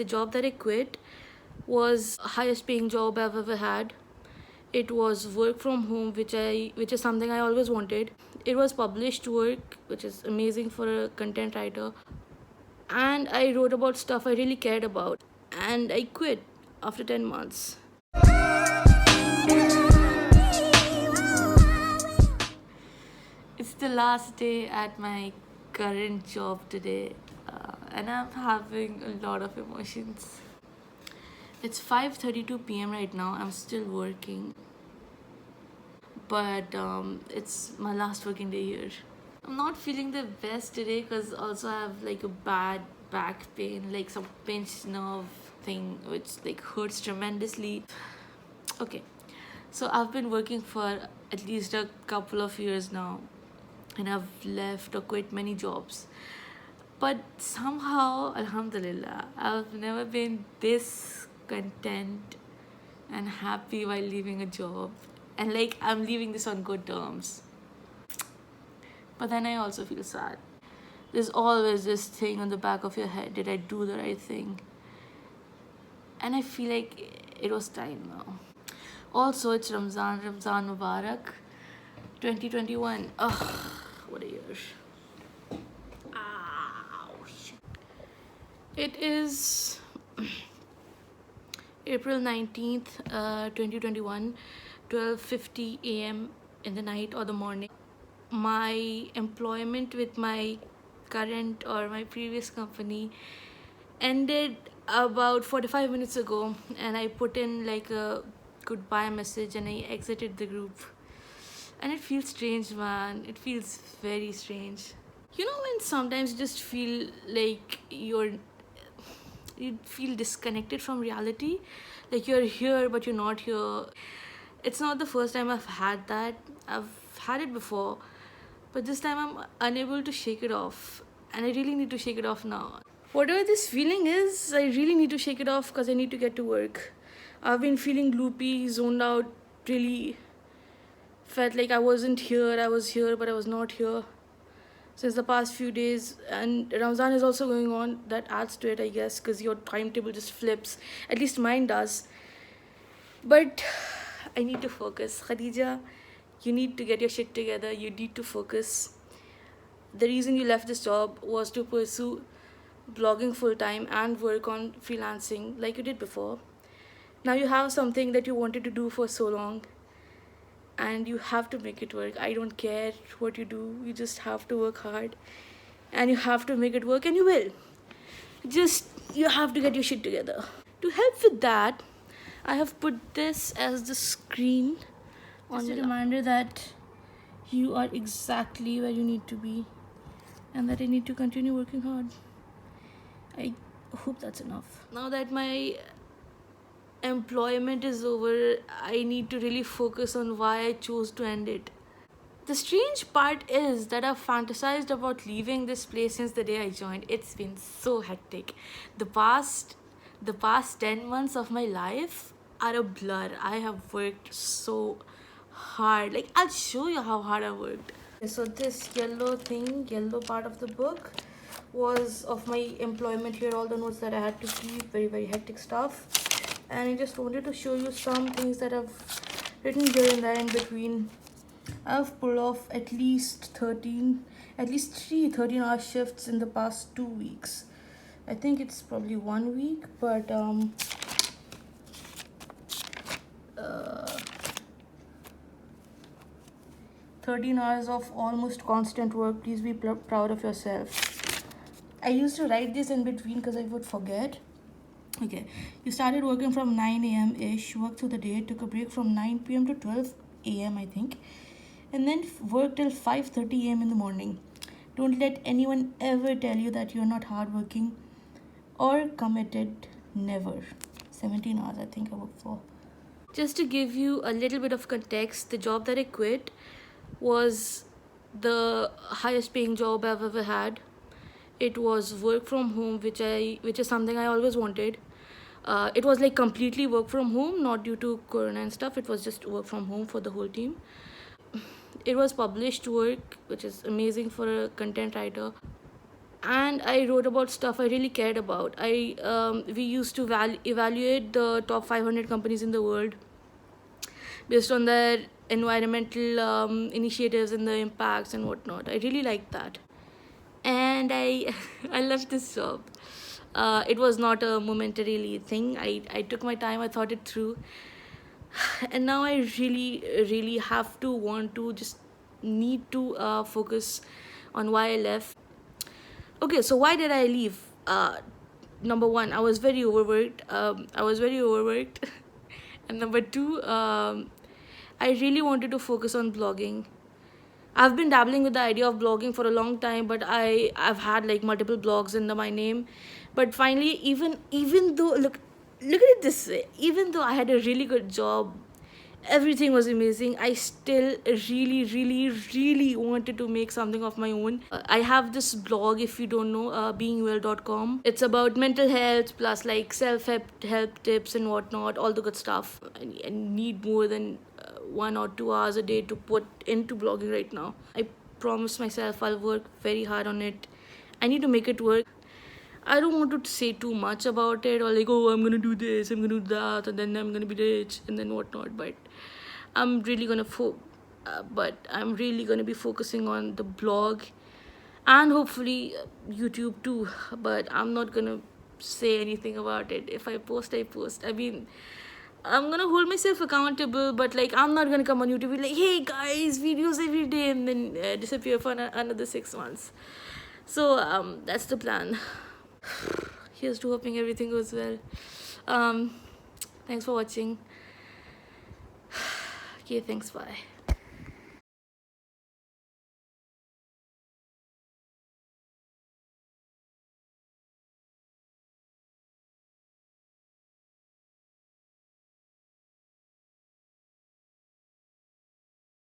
The job that I quit was highest paying job I've ever had. It was work from home, which is something I always wanted. It was published work, which is amazing for a content writer. And I wrote about stuff I really cared about. And I quit after 10 months. It's the last day at my current job today, and I'm having a lot of emotions. It's 5:32 p.m. right now. I'm still working, but it's my last working day here. I'm not feeling the best today because also I have like a bad back pain, like some pinched nerve thing, which like hurts tremendously. Okay, so I've been working for at least a couple of years now, and I've left or quit many jobs. But somehow, Alhamdulillah, I've never been this content and happy while leaving a job. And like, I'm leaving this on good terms. But then I also feel sad. There's always this thing on the back of your head, did I do the right thing? And I feel like it was time now. Also, it's Ramzan Mubarak 2021. Ugh, what a year. It is April 19th, 2021, 12:50 a.m. in the night or the morning. My employment with my current or my previous company ended about 45 minutes ago, and I put in like a goodbye message and I exited the group. And it feels strange, man. It feels very strange. You know, when sometimes you just feel like you feel disconnected from reality, like you're here but you're not here. It's not the first time I've had that. I've had it before, but this time I'm unable to shake it off, and I really need to shake it off now. Whatever this feeling is, I really need to shake it off because I need to get to work. I've been feeling loopy, zoned out, really felt like I wasn't here. I was here but I was not here since the past few days, and Ramzan is also going on. That adds to it, I guess, because your timetable just flips. At least mine does. But I need to focus. Khadija, you need to get your shit together. You need to focus. The reason you left this job was to pursue blogging full time and work on freelancing like you did before. Now you have something that you wanted to do for so long, and you have to make it work. I don't care what you do, you just have to work hard and you have to make it work, and you will. Just, you have to get your shit together. To help with that, I have put this as the screen on the reminder that you are exactly where you need to be and that I need to continue working hard. I hope that's enough. Now that my employment is over, I need to really focus on why I chose to end it. The strange part is that I've fantasized about leaving this place since the day I joined. It's been so hectic. The past 10 months of my life are a blur. I have worked so hard. Like, I'll show you how hard I worked. So this yellow part of the book was of my employment here, all the notes that I had to keep, very, very hectic stuff. And I just wanted to show you some things that I've written here and there in between. I've pulled off at least 3 13-hour shifts in the past 2 weeks. I think it's probably 1 week, but 13 hours of almost constant work. Please be proud of yourself. I used to write this in between because I would forget. Okay, you started working from 9 a.m. ish, worked through the day, took a break from 9 p.m. to 12 a.m. I think, and then worked till 5:30 a.m. in the morning. Don't let anyone ever tell you that you're not hardworking or committed. Never. 17 hours I think I worked for. Just to give you a little bit of context, the job that I quit was the highest paying job I've ever had. It was work from home, which is something I always wanted. It was like completely work from home, not due to corona and stuff. It was just work from home for the whole team. It was published work, which is amazing for a content writer. and I wrote about stuff I really cared about. We used to evaluate the top 500 companies in the world based on their environmental initiatives and the impacts and whatnot. I really liked that, and I I loved this job. It was not a momentarily thing. I took my time. I thought it through, and now I really have to want to just need to focus on why I left. Okay, so why did I leave? Number one, I was very overworked. And number two, I really wanted to focus on blogging. I've been dabbling with the idea of blogging for a long time, but I've had like multiple blogs under my name. But finally, even though look at it this way, even though I had a really good job, everything was amazing, I still really wanted to make something of my own. I have this blog, if you don't know, beingwell.com. It's about mental health plus like self-help tips and whatnot, all the good stuff. I need more than 1 or 2 hours a day to put into blogging right now. I promised myself I'll work very hard on it. I need to make it work. I don't want to say too much about it, or like, oh, I'm gonna do this, I'm gonna do that, and then I'm gonna be rich and then whatnot. But I'm really gonna I'm really gonna be focusing on the blog and hopefully YouTube too. But I'm not gonna say anything about it. If I post, I post. I mean, I'm gonna hold myself accountable, but like, I'm not gonna come on YouTube and be like, hey guys, videos every day, and then disappear for another 6 months. So that's the plan. Here's to hoping everything goes well. Thanks for watching. Okay, thanks, bye.